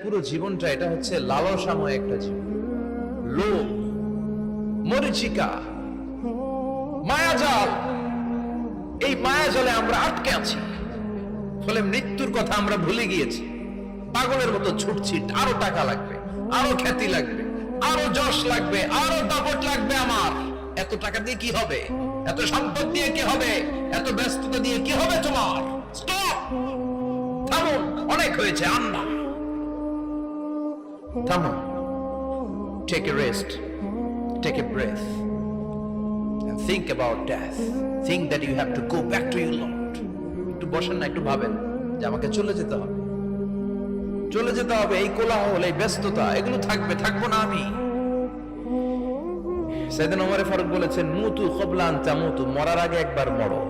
পুরো জীবনটা এটা হচ্ছে লালসাময় একটা জীবন, লোভ, মরিচিকা, মায়াজাল। এই মায়াজালে আমরা আটকে আছি, ফলে মৃত্যুর কথা আমরা ভুলে গিয়েছি। পাগলের মতো ছুটছি, আরো টাকা লাগবে, আরো খ্যাতি লাগবে, আরো যশ লাগবে, আরো দাপট লাগবে। আমার এত টাকা দিয়ে কি হবে? এত সম্পদ দিয়ে কি হবে? এত ব্যস্ততা দিয়ে কি হবে তোমার? স্টপ, থামুন, অনেক হয়েছে, আন্না, থামুন। Take a rest, take a breath, and think about death. Think that you have to go back to your Lord. একটু বসেন না, একটু ভাবেন যে আমাকে চলে যেতে হবে, চলে যেতে হবে। এই কোলাহল, এই ব্যস্ততা, এগুলো থাকবে, থাকবো না আমি। সাইয়েদনা ওমর ফারুক বলেছেন, মুতু ক্বাবলা আন তামুতু, মরার আগে একবার মরো।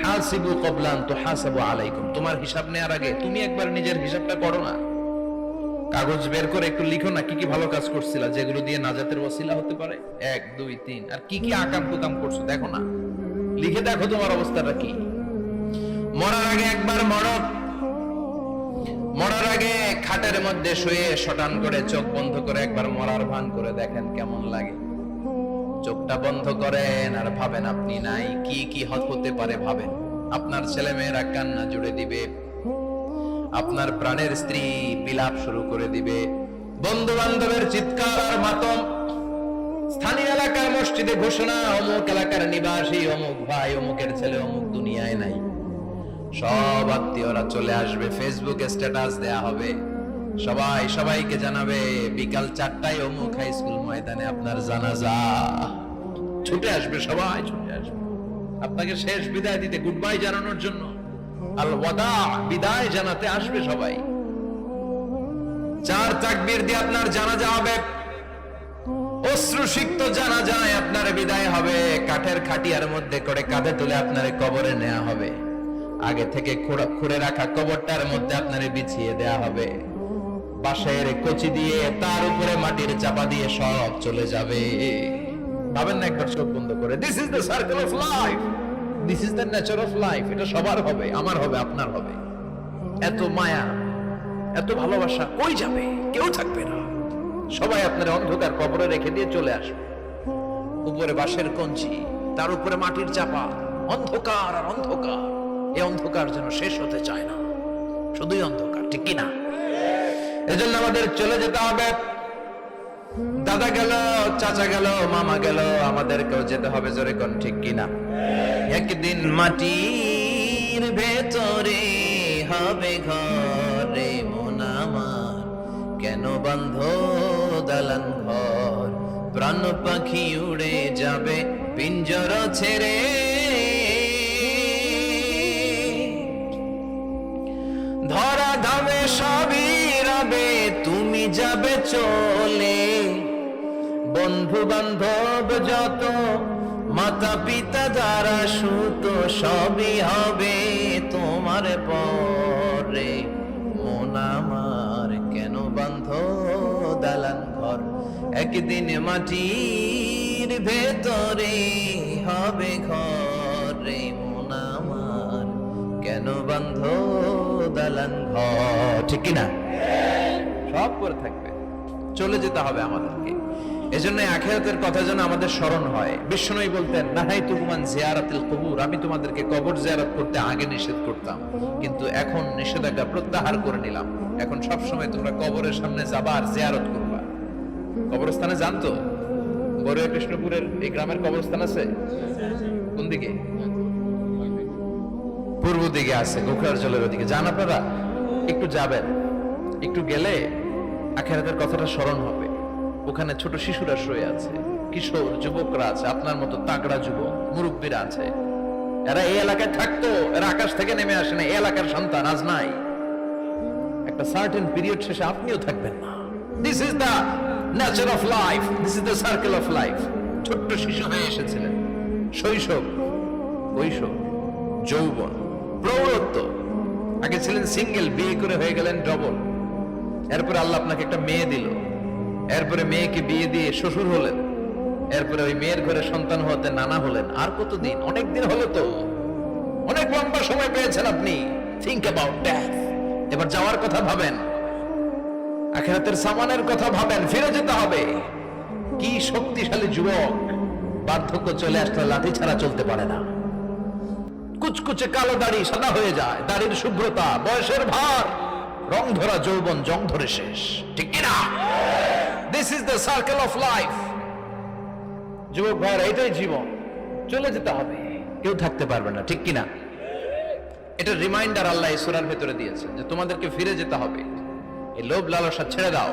হাসিবু ক্বাবলা আন তুহাসাবু আলাইকুম, তোমার হিসাব নেওয়ার আগে তুমি একবার নিজের হিসাবটা করো না। কাগজ বের করে একটু লিখো না, কি কি ভালো কাজ করছিলা, যেগুলো দিয়ে নাজাতের ওসিলা হতে পারে। 1 2 3, আর কি কি আকাম কুকাম করছো দেখো না, লিখে দেখো তোমার অবস্থাটা কি। মরার আগে একবার মরো। মরার আগে খাটের মধ্যে শুয়ে শটান করে চোখ বন্ধ করে একবার মরার ভান করে দেখেন কেমন লাগে। চোখটা বন্ধ করেন আর ভাবেন আপনি নাই, কি কি হতে পারে ভাবেন। আপনার ছেলে মেয়েরা কান্না জুড়ে দিবে, আপনার প্রাণের স্ত্রী বিলাপ শুরু করে দিবে, বন্ধু বান্ধবের চিৎকার আর মাতম, স্থানীয় এলাকার মসজিদে ঘোষণা, অমুক এলাকার নিবাসী, অমুক ভাই, অমুকের ছেলে অমুক দুনিয়ায় নাই। সব আত্মীয়রা চলে আসবে, ফেসবুকে স্ট্যাটাস দেয়া হবে, সবাই সবাইকে জানাবে বিকাল 4টায় অমুক হাই স্কুল ময়দানে আপনার জানাজা। ছুটে আসবে, সবাই ছুটে আসবে আপনাকে শেষ বিদায় দিতে, গুড বাই জানানোর জন্য, আল ওয়াদা, বিদায় জানাতে আসবে সবাই। 4 তাকবীর দিয়ে আপনার জানাজা হবে, অশ্রুসিক্ত জানাজায় আপনার বিদায় হবে। কাঠের খাটিয়ার মধ্যে করে কাঁধে তুলে আপনার কবরে নেওয়া হবে। আগে থেকে খুঁড়ে রাখা কবরটার মধ্যে আপনারে বিছিয়ে দেয়া হবে। বাঁশের কচি দিয়ে তার উপরে মাটির চাপা দিয়ে সব চলে যাবে। ভাবেন না একবার চোখ বন্ধ করে, this is the circle of life, this is the nature of life. এটা সবার হবে, আমার হবে, আপনার হবে। এত মায়া, এত ভালোবাসা কই যাবে? কেউ থাকবে না, সবাই আপনার অন্ধকার কবরে রেখে দিয়ে চলে আসবে। উপরে বাঁশের কঞ্চি, তার উপরে মাটির চাপা, অন্ধকার আর অন্ধকার। এই অন্ধকার যেন শেষ হতে চায় না, শুধুই অন্ধকার, ঠিক কিনা? এজন্য আমাদের চলে যেতে হবে। দাদা গেল, চাচা গেল, মামা গেল, আমাদেরকেও যেতে হবে, জোরে কোন ঠিক কিনা? একদিন মাটির ভেতরে হবে ঘরে মন আমার, কেন বন্ধ দালান ঘর, প্রাণ পাখি উড়ে যাবে পিঞ্জর ছেড়ে। ধরা ধামে সবই রবে, তুমি যাবে চলে। বন্ধু বান্ধব যত, মাতা পিতা দ্বারা সুত, সবই হবে তোমার পরে। মন আমার কেন বন্ধ দালান ঘর, একদিন মাটির ভেতরে হবে ঘরে মন আমার, কেন বন্ধ দালান ঘর, ঠিক কিনা? সব করে থাকবে, চলে যেতে হবে আমাদেরকে। এজন্য আখিরাতের কথা যেন আমাদের স্মরণ হয়। বিশ্বনবী বলতেন, নাহাইতুকুম আন জিয়ারাতিল কুবুর, আমি তোমাদেরকে কবর জিয়ারত করতে আগে নিষেধ করতাম, কিন্তু এখন নিষেধাজ্ঞা প্রত্যাহার করে নিলাম। এখন সব সময় তোমরা কবরের সামনে যাবা আর জিয়ারত করবা। কবরস্থানে জানতো বড়ুয়া কৃষ্ণপুরের এই গ্রামের কবরস্থান আছে কোন দিকে? পূর্ব দিকে আছে, গোখরার জলের ওদিকে। যান আপনারা, একটু যাবেন, একটু গেলে আখিরাতের কথাটা স্মরণ হবে। ওখানে ছোট শিশুরা শুয়ে আছে, কিশোর যুবকরা আছে, আপনার মতো তাগড়া যুবক, মুরব্বীরা আছে। এরা এই এলাকায় থাকতো, এরা আকাশ থেকে নেমে আসে না, এই এলাকার সন্তান আজ নাই। একটা সার্টেন পিরিয়ড শেষে আপনিও থাকবেন না। This is the nature of life, this is the circle of life. ছোট্ট শিশু হয়ে এসেছিলেন, শৈশব, কৈশোর, যৌবন, প্রৌঢ়ত্ব। আগে ছিলেন সিঙ্গেল, বিয়ে করে হয়ে গেলেন ডবল। এরপরে আল্লাহ আপনাকে একটা মেয়ে দিল, এরপরে মেয়েকে বিয়ে দিয়ে শ্বশুর হলেন, এরপরে ওই মেয়ের ঘরে সন্তান হতে নানা হলেন। আর কতদিন? অনেক দিন হলো তো, অনেক লম্বা সময় পেয়েছেন আপনি। Think about death. এবার যাওয়ার কথা ভাবেন। আখিরাতের সামানের কথা ভাবেন, ফিরে যেতে হবে। কি শক্তিশালী যুবক, বার্ধক্য চলে আসলে লাঠি ছাড়া চলতে পারে না। কুচকুচে কালো দাড়ি সাদা হয়ে যায়, দাড়ির শুভ্রতা, বয়সের ভার, রং ধরা যৌবন জং ধরে শেষ, ঠিক কিনা? This is the circle of life. যুবক ভাইরা, এটাই জীবন, চলে যেতে হবে, কেউ থাকতে পারবে না, ঠিক কিনা? এটা রিমাইন্ডার আল্লাহ এই সূরার ভেতরে দিয়েছে যে তোমাদেরকে ফিরে যেতে হবে, এই লোভ লালসা ছেড়ে দাও।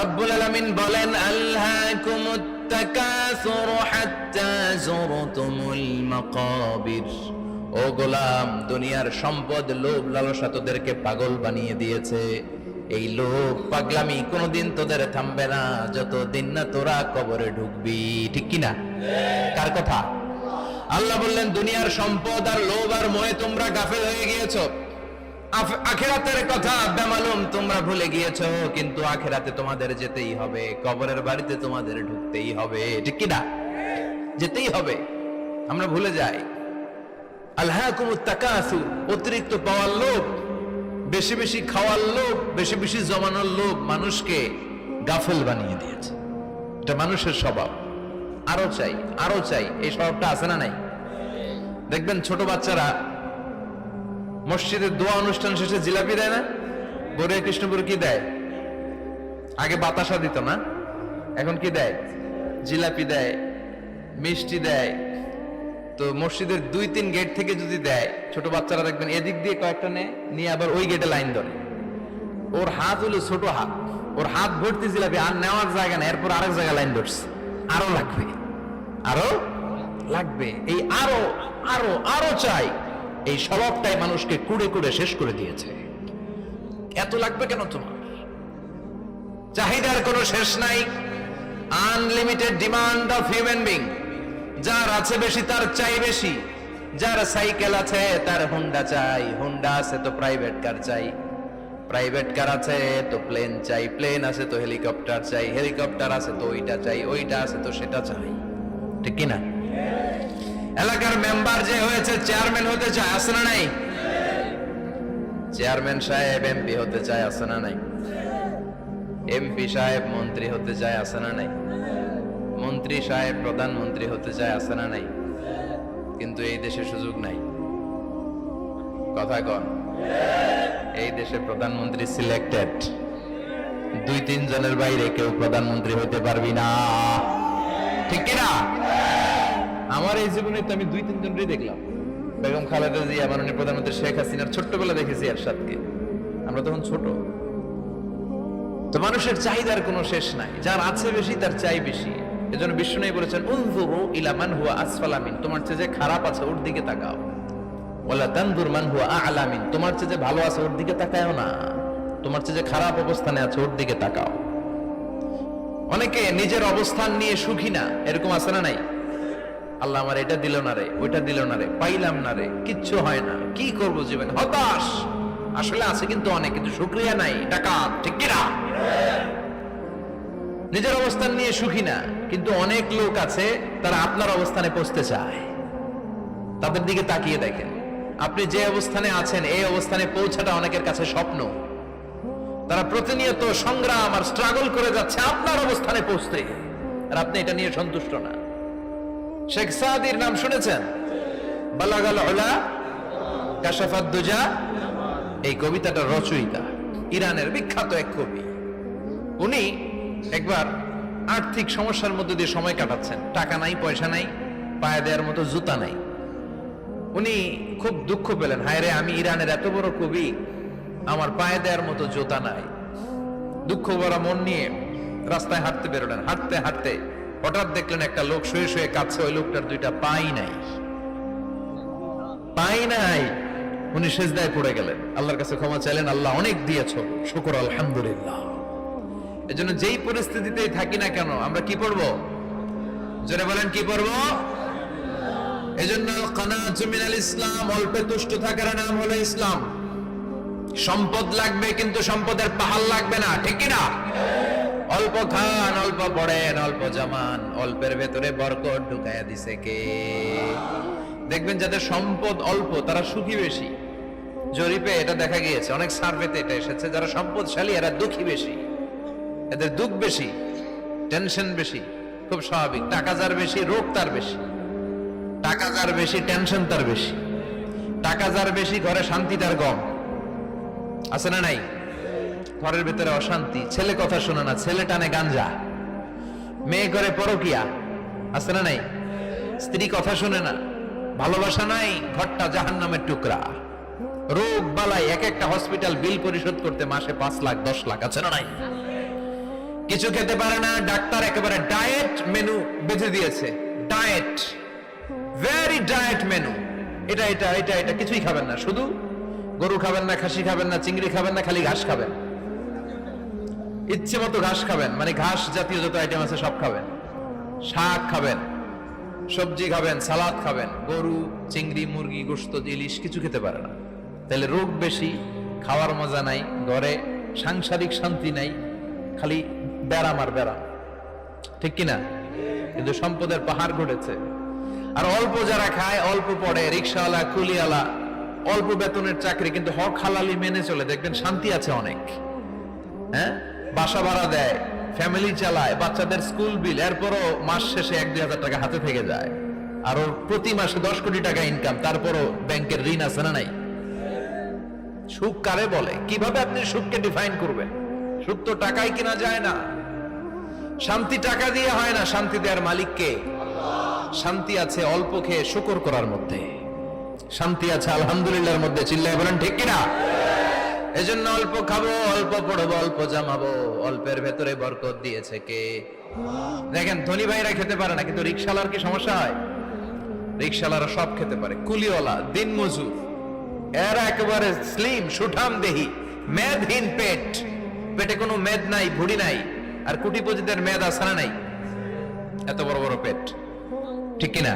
রব্বুল আলামিন বলেন, আলহাকুমুত তাকাসুর হাত্তা যুরতুমুল মাকাবির। ও গোলাম, দুনিয়ার সম্পদ, লোভ লালসা তোদেরকে পাগল বানিয়ে দিয়েছে। এই লোভ পাগলামি কোনোদিন তোদের থামবে না যতদিন না তোরা কবরে ঢুকবি, ঠিক কিনা? কার কথা? আল্লাহ বললেন, দুনিয়ার সম্পদ আর লোভ আর মোহে তোমরা গাফেল হয়ে গিয়েছো। আখিরাতের কথা বেমালুম তোমরা ভুলে গিয়েছো, কিন্তু আখিরাতে তোমাদের যেতেই হবে, কবরের বাড়িতে তোমাদের ঢুকতেই হবে, ঠিক কিনা? যেতেই হবে। আমরা ভুলে যাই। আলহাকুমুত তাকাসুর, অতিরিক্ত পাওয়ার লোভ, বেশি বেশি খাওয়ার লোভ, বেশি বেশি জমানোর লোভ মানুষকে গাফেল বানিয়ে দিয়েছে। এটা মানুষের স্বভাব, আরো চাই আরো চাই, এই স্বভাবটা আছে না নাই? দেখবেন ছোট বাচ্চারা মসজিদের দোয়া অনুষ্ঠান শেষে জিলাপি দেয় না? গৌরী কৃষ্ণপুর কি দেয়? আগে বাতাসা দিত না, এখন কি দেয়? জিলাপি দেয়, মিষ্টি দেয়। তো মসজিদের 2-3 গেট থেকে যদি দেয়, ছোট বাচ্চারা দেখবেন এদিক দিয়ে কয়েকটা নিয়ে আবার ওই গেটে লাইন ধরে। ওর হাত হলো ছোট হাত, ওর হাত ভর্তি জিলাপি, আর নেওয়ার জায়গা নেই, এরপর আরেক জায়গায় লাইন ধরছে, আরো লাগবে আরো লাগবে, এই আরো আরো আরো চাই। এই স্বভাবটাই মানুষকে কুড়ে কুড়ে শেষ করে দিয়েছে। এত লাগবে কেন তোমার? চাহিদার কোনো শেষ নাই, unlimited demand of human being. যার আছে বেশি তার চাই বেশি, যার সাইকেল আছে তার হুন্ডা চাই, হুন্ডা আছে তো প্রাইভেট কার চাই, প্রাইভেট কার আছে তো প্লেন চাই, প্লেন আছে তো হেলিকপ্টার চাই, হেলিকপ্টার আছে তো ওইটা চাই, ওইটা আছে তো সেটা চাই, ঠিক কিনা? এলাকার মেম্বার যে হয়েছে চেয়ারম্যান হতে চায়, আছে না নাই? চেয়ারম্যান সাহেব এমপি হতে চায়, আছে না নাই? এমপি সাহেব মন্ত্রী হতে চায়, আছে না নাই? মন্ত্রী সাহেব প্রধানমন্ত্রী হতে চায়, আছে না নাই? কিন্তু এই দেশে সুযোগ নাই। কথা কন, এই দেশে প্রধানমন্ত্রী সিলেক্টেড, 2-3 জনের বাইরে কেউ প্রধানমন্ত্রী হতে পারবি না, ঠিক কিনা? আমার এই জীবনে তো আমি 2-3 জনই দেখলাম। বেগম খালেদা জিয়া, মাননীয় প্রধানমন্ত্রী শেখ হাসিনার ছোট্টবেলা দেখেছি এরশাদকে, আমরা তখন ছোট। তো মানুষের চাহিদার কোনো শেষ নাই, যার আছে বেশি তার চাই বেশি। এজন্য বিষ্ণু বলেছেন, উনজুরু ইলা মান হুয়া আসফালা মিন, তোমার চেয়ে যে খারাপ আছে ওর দিকে তাকাও। ওয়ালা তানজুর মান হুয়া আ'লা মিন, তোমার চেয়ে যে ভালো আছে ওর দিকে তাকাও না, তোমার চেয়ে যে খারাপ অবস্থানে আছে ওর দিকে তাকাও। অনেকে নিজের অবস্থান নিয়ে সুখী না, এরকম আছে না নাই? আল্লাহ আমার এটা দিল না রে, ওইটা দিল না রে, পাইলাম না রে, কিচ্ছু হয় না, কি করবো জীবনে, হতাশ। আসলে আছে কিন্তু অনেক, কিন্তু শুকরিয়া নাই, ডাকাত, ঠিক কিনা? নিজের অবস্থান নিয়ে সুখী না, কিন্তু অনেক লোক আছে তারা আপনার অবস্থানে পৌঁছতে চায়। তাদের দিকে তাকিয়ে দেখেন, আপনি যে অবস্থানে আছেন এই অবস্থানে পৌঁছাটা অনেকের কাছে স্বপ্ন। তারা প্রতিনিয়ত সংগ্রাম আর স্ট্রাগল করে যাচ্ছে আপনার অবস্থানে পৌঁছতে, আর আপনি এটা নিয়ে সন্তুষ্ট না। শেখ সাদির নাম শুনেছেন? বালাগাল উলা কাশাফাত দুজা, এই কবিতাটার রচয়িতা ইরানের বিখ্যাত এক কবি। উনি একবার আর্থিক সমস্যার মধ্যে দিয়ে সময় কাটাচ্ছেন, টাকা নাই, পয়সা নাই, পায়ে দেওয়ার মতো জুতা নাই। উনি খুব দুঃখ পেলেন, হায় রে, আমি ইরানের এত বড় কবি, আমার পায়ে দেওয়ার মতো জুতা নাই। দুঃখ ভরা মন নিয়ে রাস্তায় হাঁটতে বেরোলেন। হাঁটতে হাঁটতে হঠাৎ দেখলেন একটা লোক শুয়ে শুয়ে কাঁদছে, ওই লোকটার 2টা পাই নাই, পাই নাই। উনি সেজদায় পড়ে গেলেন, আল্লাহর কাছে ক্ষমা চাইলেন, আল্লাহ অনেক দিয়েছো, শুকর আলহামদুলিল্লাহ। এজন্য যেই পরিস্থিতিতেই থাকি না কেন আমরা কি পড়বো? জোরে বলেন, কি পড়বো? এজন্য কানাতু মিনাল ইসলাম, অল্পে তুষ্ট থাকার নাম হলো ইসলাম। সম্পদ লাগবে কিন্তু সম্পদের পাহাড় লাগবে না, ঠিক কিনা? অল্প খান, অল্প পড়েন, অল্প জমান, অল্পের ভেতরে বরকত ঢুকায়া দিছে কে? দেখবেন যাদের সম্পদ অল্প তারা সুখী বেশি। জরিপে এটা দেখা গিয়েছে, অনেক সার্ভেতে এটা এসেছে, যারা সম্পদশালী এরা দুঃখী বেশি। এদের দুঃখ বেশি, টেনশন বেশি, খুব স্বাভাবিক। টাকা যার বেশি, রোগ তার বেশি। টাকা যার বেশি, টেনশন তার বেশি। টাকা যার বেশি, ঘরে শান্তি তার কম। আছে না নাই? ঘরের ভিতরে অশান্তি, ছেলে কথা শোনে না, ছেলে টানে গাঞ্জা, মেয়ে করে পরকিয়া। আছে না নাই? স্ত্রী কথা শুনে না, ভালোবাসা নাই, ঘরটা জাহান্নামের টুকরা। রোগ বালাই, এক একটা হসপিটাল বিল পরিশোধ করতে মাসে 5 লাখ 10 লাখ। আছে না নাই? কিছু খেতে পারে না, ডাক্তার একেবারে ডায়েট মেনু বেঁধে দিয়েছে। Diet, very diet menu. এটা এটা এটা এটা কিছুই খাবেন না, শুধু গরু খাবেন না, খাসি খাবেন না, চিংড়ি খাবেন না, খালি ঘাস খাবেন। ইচ্ছে মতো ঘাস খাবেন, মানে ঘাস জাতীয় যত আইটেম আছে সব খাবেন। শাক খাবেন, সবজি খাবেন, সালাদ খাবেন। গরু, চিংড়ি, মুরগি, গোশত, ইলিশ কিছু খেতে পারে না। তাহলে রোগ বেশি, খাওয়ার মজা নাই, ঘরে সাংসারিক শান্তি নাই, খালি ব্যারাম আর ব্যারাম। ঠিক কিনা? কিন্তু সম্পদের পাহাড় ঘটেছে। আর অল্প যারা খায়, অল্প পড়ে, রিক্সাওয়ালা, কুলিওয়ালা, অল্প বেতনের চাকরি, কিন্তু হক হালালি মেনে চলে, দেখবেন শান্তি আছে অনেক। হ্যাঁ, বাসা ভাড়া দেয়, ফ্যামিলি চালায়, বাচ্চাদের স্কুল বিল, এরপরও মাস শেষে 1-2 হাজার টাকা হাতে থেকে যায়। আর ওর প্রতি মাসে 10 কোটি টাকা ইনকাম, তারপরও ব্যাংকের ঋণ আছে না নাই? সুখ কারে বলে? কিভাবে আপনি সুখকে ডিফাইন করবেন? সুখ তো টাকায় কিনা যায় না। শান্তি টাকা দিয়ে হয় না, শান্তি দেওয়ার মালিক কে? শান্তি আছে অল্প খেয়ে শুকর করার মধ্যে, শান্তি আছে আলহামদুলিল্লাহর মধ্যে। চিল্লায় বলেন ঠিক কিনা? এজন্য অল্প খাবো, অল্প পড়বো, অল্প জামাবো, অল্পের ভেতরে বরকত দিয়েছে কে? দেখেন, ধনী ভাইরা খেতে পারে না, কিন্তু রিক্সাওয়ালার কি সমস্যা হয়? রিক্সাওয়ালারা সব খেতে পারে। কুলিওয়ালা, দিন মজুর, এরা একেবারে স্লিম সুঠাম দেহি, মেদহীন পেট, পেটে কোনো মেদ নাই, ভুড়ি নাই। আর কোটিপতিদের মেদ আছে না নাই? এত বড় বড় পেট। ঠিক কিনা?